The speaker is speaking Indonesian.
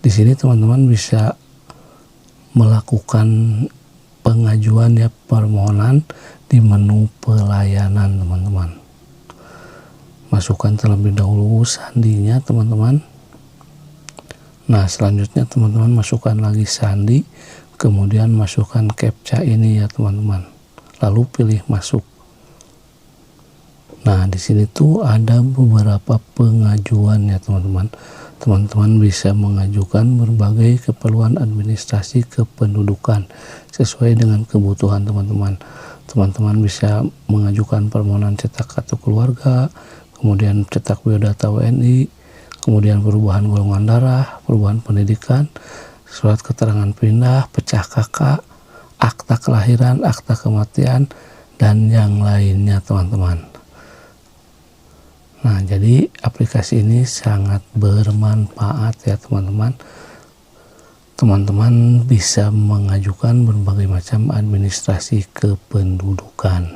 Di sini teman-teman bisa melakukan pengajuan permohonan di menu pelayanan teman-teman. Masukkan terlebih dahulu sandinya teman-teman. Nah selanjutnya teman-teman masukkan lagi sandi, kemudian masukkan captcha ini teman-teman, lalu pilih masuk. Nah di sini tuh ada beberapa pengajuan teman-teman. Teman-teman bisa mengajukan berbagai keperluan administrasi kependudukan sesuai dengan kebutuhan teman-teman. Teman-teman bisa mengajukan permohonan cetak kartu keluarga, kemudian cetak biodata WNI, kemudian perubahan golongan darah, perubahan pendidikan, surat keterangan pindah, pecah kakak, akta kelahiran, akta kematian, dan yang lainnya teman-teman. Nah jadi aplikasi ini sangat bermanfaat teman-teman. Teman-teman bisa mengajukan berbagai macam administrasi kependudukan.